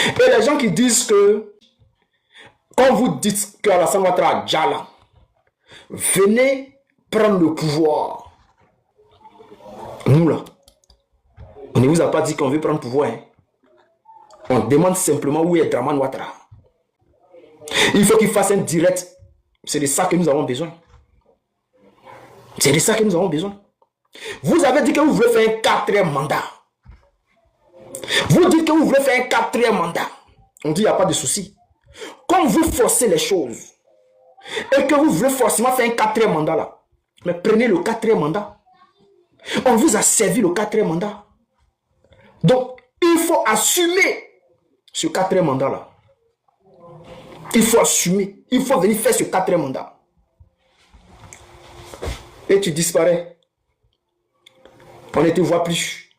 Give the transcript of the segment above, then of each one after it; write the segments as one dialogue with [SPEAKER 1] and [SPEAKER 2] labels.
[SPEAKER 1] Et les gens qui disent que, quand vous dites que Alassane Ouattara a Djala, venez prendre le pouvoir. Nous là, on ne vous a pas dit qu'on veut prendre le pouvoir. Hein. On demande simplement où est Draman Ouattara. Il faut qu'il fasse un direct. C'est de ça que nous avons besoin. C'est de ça que nous avons besoin. Vous avez dit que vous voulez faire un 4e mandat. Vous dites que vous voulez faire un 4e mandat. On dit qu'il n'y a pas de souci. Comme vous forcez les choses et que vous voulez forcément faire un 4e mandat là, mais prenez le 4e mandat. On vous a servi le 4e mandat. Donc, il faut assumer ce 4e mandat là. Il faut assumer. Il faut venir faire ce 4e mandat. Et tu disparais. On ne te voit plus.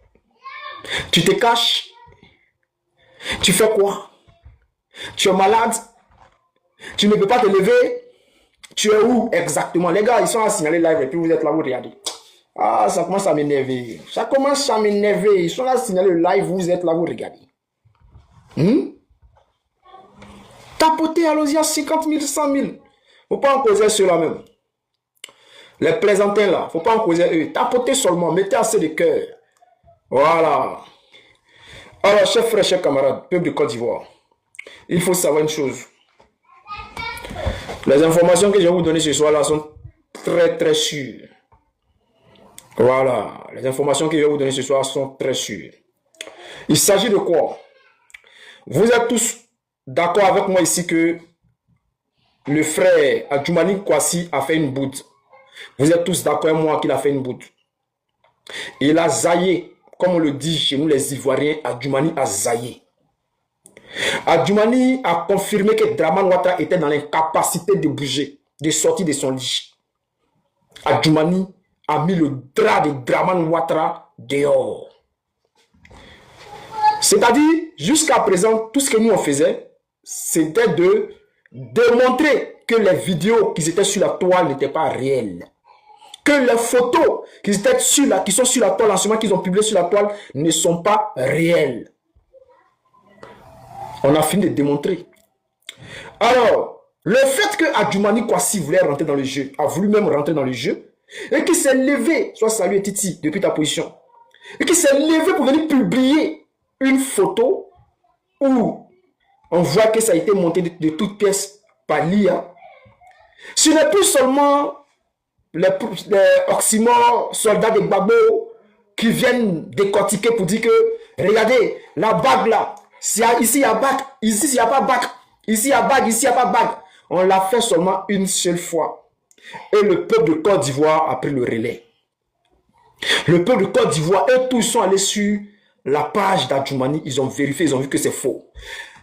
[SPEAKER 1] Tu te caches. Tu fais quoi? Tu es malade. Tu ne peux pas te lever. Tu es où exactement? Les gars, ils sont à signaler live et puis vous êtes là, vous regardez. Ah, ça commence à m'énerver. Ça commence à m'énerver. Ils sont là à signaler le live, vous êtes là, vous regardez. Tapotez, allons-y à 50 000, 100 000. Faut pas en causer ceux-là même. Les plaisantins là, faut pas en causer eux. Tapotez seulement, mettez assez de cœur. Voilà. Alors, chers frères, chers camarades, peuple de Côte d'Ivoire, il faut savoir une chose. Les informations que je vais vous donner ce soir là sont très très sûres. Voilà. Les informations que je vais vous donner ce soir sont très sûres. Il s'agit de quoi? Vous êtes tous d'accord avec moi ici que le frère Adjoumani Kouassi a fait une boude. Vous êtes tous d'accord avec moi qu'il a fait une boude. Il a zaillé, comme on le dit chez nous les Ivoiriens, Adjoumani a zaillé. Adjoumani a confirmé que Draman Ouattara était dans l'incapacité de bouger, de sortir de son lit. Adjoumani a mis le drap de Draman Ouattara dehors. C'est-à-dire, jusqu'à présent, tout ce que nous on faisait, c'était de démontrer que les vidéos qui étaient sur la toile n'étaient pas réelles. Que les photos qui sont sur la toile en ce moment, qu'ils ont publiées sur la toile, ne sont pas réelles. On a fini de démontrer. Alors, le fait que Adjoumani Kouassi voulait rentrer dans le jeu, a voulu même rentrer dans le jeu, et qu'il s'est levé, soit salué Titi, depuis ta position, et qu'il s'est levé pour venir publier une photo où on voit que ça a été monté de toutes pièces par l'IA. Ce n'est plus seulement les oxymores, soldats de Gbagbo qui viennent décortiquer pour dire que, regardez, la bague là, ici il y a bague, ici il n'y a pas bague, ici il y a bague, ici il n'y a pas bague. On l'a fait seulement une seule fois. Et le peuple de Côte d'Ivoire a pris le relais. Le peuple de Côte d'Ivoire, et tous sont allés sur la page d'Adjoumani, ils ont vérifié, ils ont vu que c'est faux.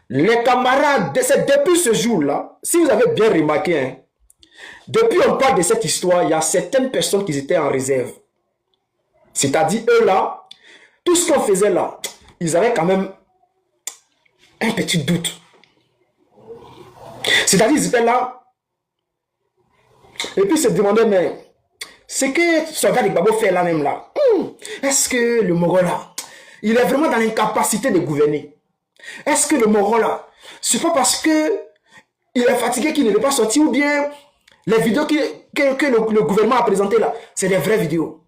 [SPEAKER 1] Les camarades, depuis ce jour-là, si vous avez bien remarqué, hein, depuis on parle de cette histoire, il y a certaines personnes qui étaient en réserve. C'est-à-dire, eux là, tout ce qu'on faisait là, ils avaient quand même un petit doute. C'est-à-dire, ils étaient là, et puis ils se demandaient, mais ce que ce gars de Gbagbo fait là même là, est-ce que le Moro là, il est vraiment dans l'incapacité de gouverner? Est-ce que le Moro là, c'est pas parce que il est fatigué qu'il ne veut pas sortir, ou bien les vidéos que le gouvernement a présentées là, c'est des vraies vidéos.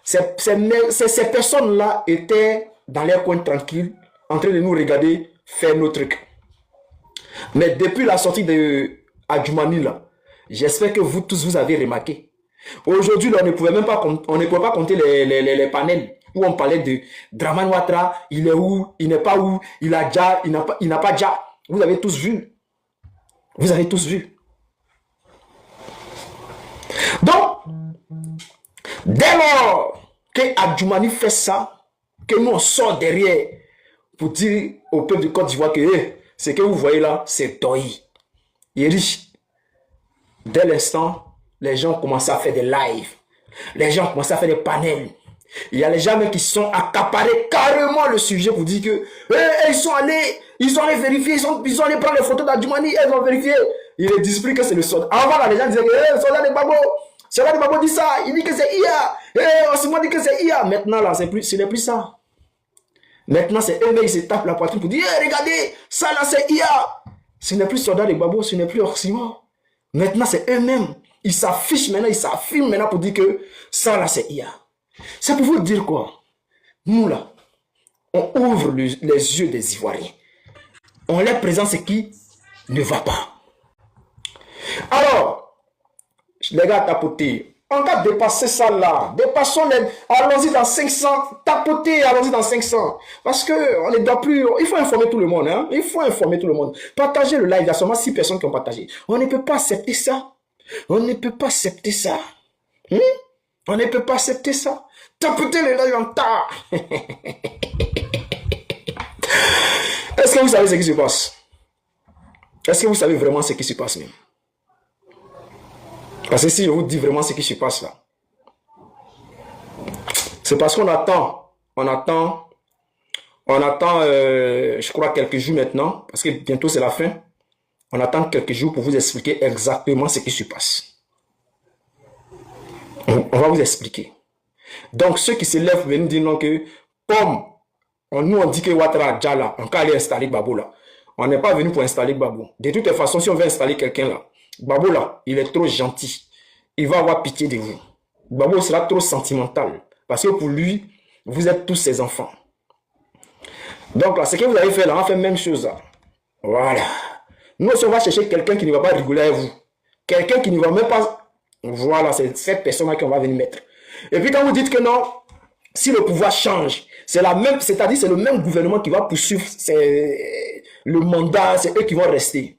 [SPEAKER 1] Ces personnes-là étaient dans leur coin tranquille, en train de nous regarder faire nos trucs. Mais depuis la sortie de Adjoumani là, j'espère que vous tous vous avez remarqué. Aujourd'hui, on ne pouvait même pas, compter les panels où on parlait de Draman Ouattara, il est où, il n'est pas où, il a déjà, il n'a pas déjà. Vous avez tous vu. Vous avez tous vu. Donc, dès lors que Adjoumani fait ça, que nous on sort derrière pour dire au peuple de Côte d'Ivoire que ce que vous voyez là, c'est Toyi. Il est riche. Dès l'instant, les gens ont commencé à faire des lives. Les gens ont commencé à faire des panels. Il y a les gens qui sont accaparés carrément le sujet pour dire que ils sont allés vérifier, ils sont allés prendre les photos d'Adjoumani, ils ont vérifié. Il est disent que c'est le soldat. Avant là, les gens disaient que le soldat de Gbagbo dit ça, il dit que c'est IA. On se dit que c'est IA. Maintenant là, ce n'est plus ça. Maintenant, c'est eux-mêmes, ils se tapent la poitrine pour dire hey, regardez, ça là, c'est IA. Ce n'est plus Soldat de Gbagbo, ce n'est plus Oxymore. Maintenant, c'est eux-mêmes. Ils s'affichent maintenant, ils s'affirment maintenant pour dire que ça là, c'est IA. C'est pour vous dire quoi? Nous là, on ouvre les yeux des Ivoiriens. On leur présente ce qui ne va pas. Alors, les gars, tapotez. On va dépasser ça là. Dépassons les. Allons-y dans 500. Tapotez, allons-y dans 500. Parce que on ne doit plus. Il faut informer tout le monde. Hein? Il faut informer tout le monde. Partagez le live. Il y a seulement 6 personnes qui ont partagé. On ne peut pas accepter ça. On ne peut pas accepter ça. On ne peut pas accepter ça. Tapotez le live en tas. Est-ce que vous savez ce qui se passe? Est-ce que vous savez vraiment ce qui se passe même? Parce que si je vous dis vraiment ce qui se passe là, c'est parce qu'on attend, je crois quelques jours maintenant, parce que bientôt c'est la fin, on attend quelques jours pour vous expliquer exactement ce qui se passe. On va vous expliquer. Donc ceux qui se lèvent viennent dire non que, comme nous on dit que Ouattara déjà là, on peut aller installer Gbagbo là. On n'est pas venu pour installer Gbagbo. De toute façon, si on veut installer quelqu'un là, Gbagbo là, il est trop gentil. Il va avoir pitié de vous. Gbagbo sera trop sentimental. Parce que pour lui, vous êtes tous ses enfants. Donc là, ce que vous avez fait là, on va faire la même chose là. Voilà. Nous aussi, on va chercher quelqu'un qui ne va pas rigoler avec vous. Quelqu'un qui ne va même pas... Voilà, c'est cette personne-là qu'on va venir mettre. Et puis quand vous dites que non, si le pouvoir change, c'est la même, c'est-à-dire c'est le même gouvernement qui va poursuivre le mandat, c'est eux qui vont rester.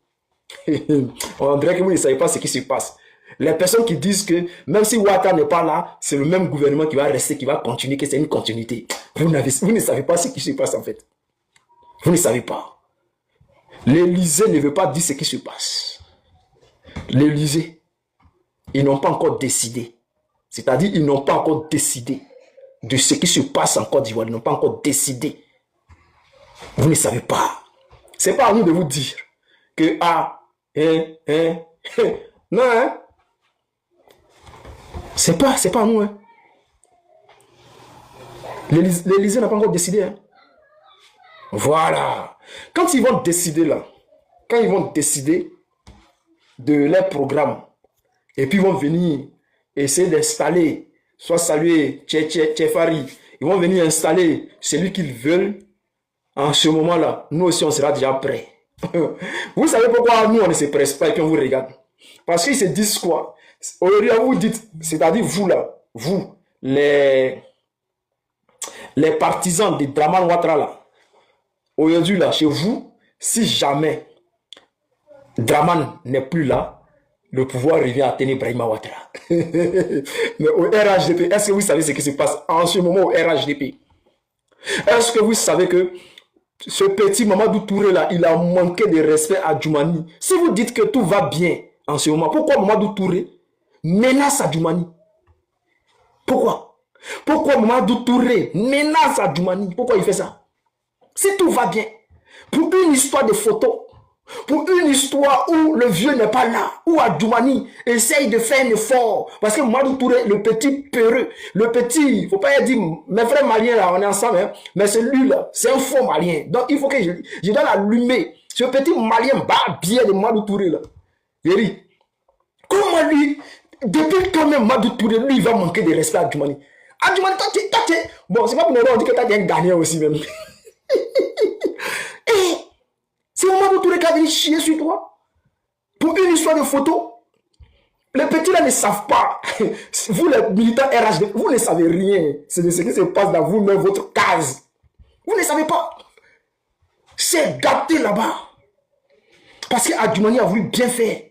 [SPEAKER 1] On dirait que vous ne savez pas ce qui se passe. Les personnes qui disent que même si Ouattara n'est pas là, c'est le même gouvernement qui va rester, qui va continuer, que c'est une continuité. Vous ne savez pas ce qui se passe en fait. Vous ne savez pas. L'Élysée ne veut pas dire ce qui se passe. L'Élysée, ils n'ont pas encore décidé. C'est-à-dire, ils n'ont pas encore décidé de ce qui se passe en Côte d'Ivoire. Ils n'ont pas encore décidé. Vous ne savez pas. C'est pas à nous de vous dire que, non, hein. C'est pas à nous, hein. L'Élysée n'a pas encore décidé, hein. Voilà. Quand ils vont décider là, quand ils vont décider de leur programme, et puis ils vont venir essayer d'installer, soit saluer Tchefari, ils vont venir installer celui qu'ils veulent, en ce moment-là, nous aussi on sera déjà prêts. Vous savez pourquoi nous on ne se presse pas et puis on vous regarde? Parce qu'ils se disent quoi? Aujourd'hui, vous dites, c'est-à-dire vous là, vous, les partisans de Draman Ouattara là, aujourd'hui là, chez vous, si jamais Draman n'est plus là, le pouvoir revient à Teni Brahima Ouattara. Mais au RHDP, est-ce que vous savez ce qui se passe en ce moment au RHDP? Est-ce que vous savez que ce petit Mamadou Touré là, il a manqué de respect à Djoumani? Si vous dites que tout va bien en ce moment, pourquoi Mamadou Touré menace à Djoumani? Pourquoi? Pourquoi Mamadou Touré menace à Djoumani? Pourquoi il fait ça? Si tout va bien, pour une histoire de photos, pour une histoire où le vieux n'est pas là, où Adjoumani essaye de faire un effort, parce que Mamadou Touré, le petit peureux, le petit, il ne faut pas dire, mes frères maliens là, on est ensemble, hein, mais celui-là, c'est un faux malien. Donc il faut que je dois l'allumer. Ce petit malien barbier de Mamadou Touré là. Yeri, comment lui, depuis quand même Mamadou Touré, lui, il va manquer de respect à Adjoumani. Adjoumani, bon, c'est pas pour nous dire que tu as un gagnant aussi même. C'est Mamadou Touré qui a venu chier sur toi pour une histoire de photo. Les petits là ne savent pas. Vous les militants RHD, vous ne savez rien. C'est de ce qui se passe dans vous-même, votre case. Vous ne savez pas. C'est gâté là-bas. Parce que Adjoumani a voulu bien faire.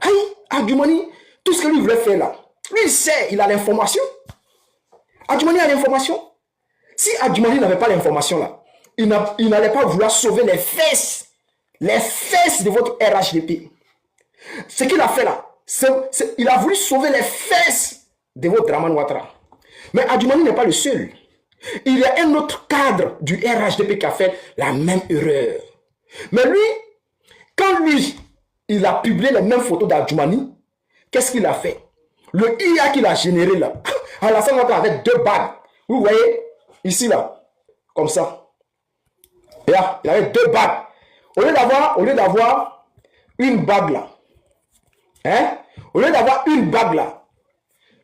[SPEAKER 1] Hey, Adjoumani, tout ce que lui voulait faire là, lui il sait, il a l'information. Adjoumani a l'information. Si Adjoumani n'avait pas l'information là, il n'allait pas vouloir sauver les fesses de votre RHDP. Ce qu'il a fait là, il a voulu sauver les fesses de votre Draman Ouattara. Mais Adjoumani n'est pas le seul. Il y a un autre cadre du RHDP qui a fait la même erreur. Mais lui, quand lui, il a publié les mêmes photos d'Adjoumani, qu'est-ce qu'il a fait? Le IA qu'il a généré là, Alassane Ouattara avec 2 bagues. Vous voyez, ici là, comme ça. Et là, il avait 2 bagues. Au lieu d'avoir une bague là, hein, au lieu d'avoir une bague là,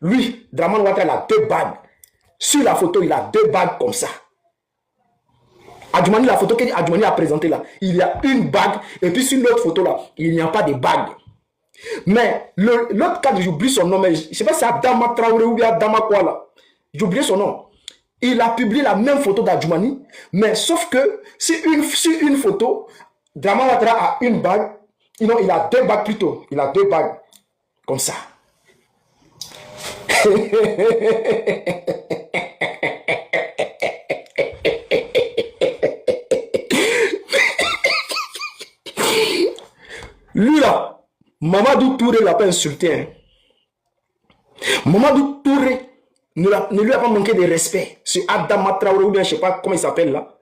[SPEAKER 1] lui, Dramane Ouattara, il a 2 bagues. Sur la photo, il a 2 bagues comme ça. Adjoumani, la photo que Adjoumani a présentée là, il y a une bague, et puis sur l'autre photo là, il n'y a pas de bague. Mais l'autre cadre, j'oublie son nom, mais je ne sais pas si c'est Adama Traoré ou bien Adama quoi là. J'ai oublié son nom. Il a publié la même photo d'Adjoumani, mais sauf que sur une photo, Dramane Ouattara a une bague, non, il a 2 bagues plutôt. Il a 2 bagues. Comme ça. Lui là, Mamadou Touré l'a pas insulté. Hein. Mamadou Touré ne lui a pas manqué de respect. C'est Adama Traoré ou bien je ne sais pas comment il s'appelle là.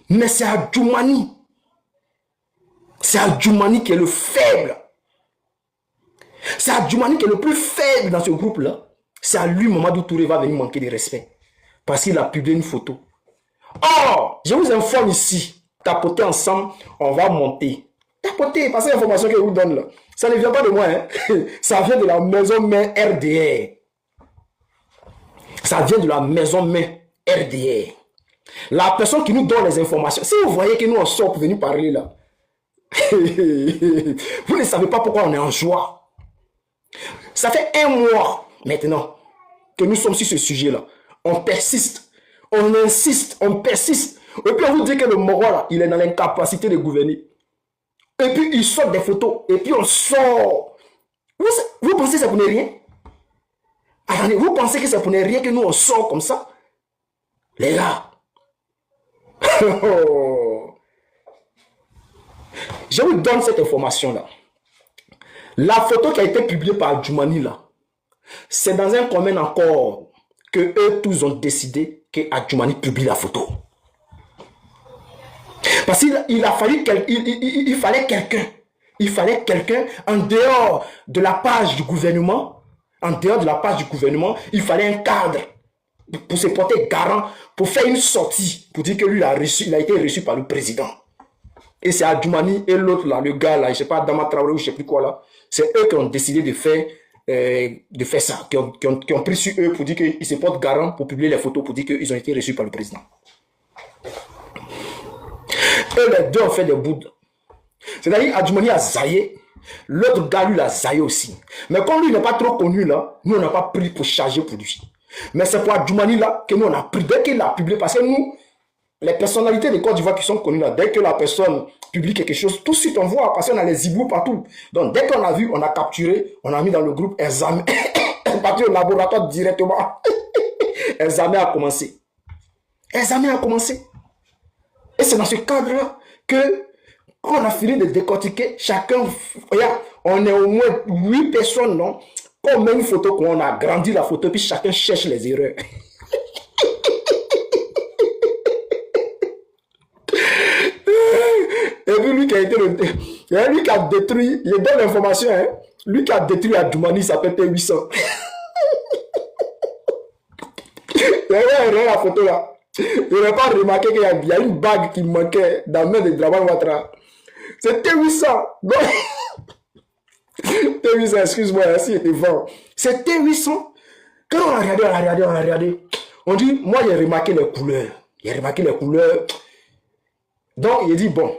[SPEAKER 1] Mais c'est Adjoumani. C'est Adjoumani qui est le faible. C'est Adjoumani qui est le plus faible dans ce groupe là. C'est à lui Mamadou Touré va venir manquer de respect. Parce qu'il a publié une photo. Oh, je vous informe ici. Tapoter ensemble, on va monter. Tapoter, parce que l'information que je vous donne là, ça ne vient pas de moi. Hein. Ça vient de la maison mère RDR. Ça vient de la maison mère RDR. La personne qui nous donne les informations. Si vous voyez que nous on sort pour venir parler là, vous ne savez pas pourquoi on est en joie. Ça fait 1 mois maintenant que nous sommes sur ce sujet là. On persiste, on insiste, on persiste. Et puis on vous dit que le Moro là, il est dans l'incapacité de gouverner. Et puis il sort des photos. Et puis on sort. Vous pensez que ça ne rien? Attendez, vous pensez que ça ne rien que nous on sort comme ça? Les gars. Je vous donne cette information là. La photo qui a été publiée par Adjoumani là, c'est dans un commun accord que eux tous ont décidé que Adjoumani publie la photo. Parce qu'il a fallu il fallait quelqu'un. Il fallait quelqu'un en dehors de la page du gouvernement. En dehors de la page du gouvernement, il fallait un cadre pour se porter garant, pour faire une sortie, pour dire que lui il a été reçu par le président. Et c'est Adjoumani et l'autre là, le gars là, je ne sais pas, Adama Traoré ou je ne sais plus quoi là, c'est eux qui ont décidé de faire ça, qui ont pris sur eux pour dire qu'ils se portent garant pour publier les photos, pour dire qu'ils ont été reçus par le président. Et les deux ont fait des boudes. C'est-à-dire Adjoumani a zaillé, l'autre gars lui a zaillé aussi. Mais comme lui n'est pas trop connu là, nous on n'a pas pris pour charger pour lui. Mais c'est pour Adjoumani là que nous on a pris dès qu'il a publié, parce que nous, les personnalités de Côte d'Ivoire qui sont connues là, dès que la personne publie quelque chose, tout de suite on voit, parce qu'on a les hiboux partout. Donc dès qu'on a vu, on a capturé, on a mis dans le groupe examen, parti au laboratoire directement. Examen a commencé. Examen a commencé. Et c'est dans ce cadre-là que, quand on a fini de décortiquer, chacun, regarde, on est au moins 8 personnes, non? Quand on met une photo, qu'on a agrandi la photo, puis chacun cherche les erreurs. Et puis lui qui a été lui qui a détruit, il donne l'information, hein? Lui qui a détruit Adjoumani, il s'appelle T800. Regardez la photo là. Je n'ai pas remarqué qu'il y a une bague qui manquait dans la main de Dramane Ouattara. C'est T800. T800, excuse-moi, si j'étais fort. C'est T800. Quand on a regardé, on dit, moi j'ai remarqué les couleurs. J'ai remarqué les couleurs. Donc il dit, bon,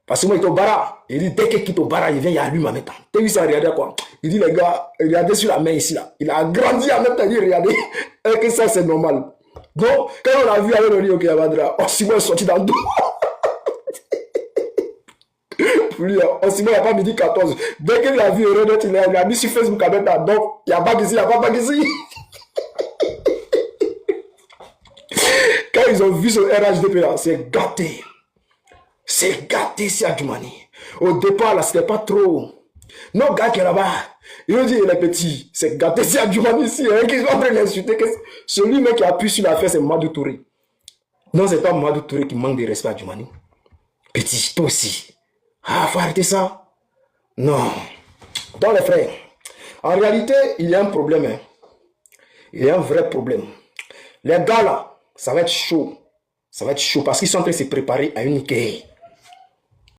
[SPEAKER 1] parce que moi il est au bara. Il dit, dès qu'il quitte au bara, il vient, il allume en même temps. T800 regardez quoi. Il dit, les gars, regardez sur la main ici là. Il a grandi en même temps, il dit, regardez. Et que ça c'est normal. Donc, quand on a vu avec le Rio Kiyabadra, Osimhen est sorti dans le dos. Osimhen n'a pas midi 14. Dès qu'il a vu Renet, il a mis sur Facebook avec la donc, il n'y a pas ici, il n'y a pas ici. Quand ils ont vu ce RHDP là, c'est gâté. C'est gâté, c'est Adjoumani. Au départ, là, c'était pas trop. Non, gars qui est là-bas, il nous dit, il est petit. C'est gâté, c'est Adjoumani ici. Hein, qui sont en train d'insulter. Celui même qui appuie sur l'affaire, c'est Mamadou Touré. Non, c'est pas Mamadou Touré qui manque de respect à Adjoumani. Petit, toi aussi. Ah, faut arrêter ça. Non. Dans les frères, en réalité, il y a un problème. Hein. Il y a un vrai problème. Les gars là, ça va être chaud. Ça va être chaud parce qu'ils sont en train de se préparer à une guerre.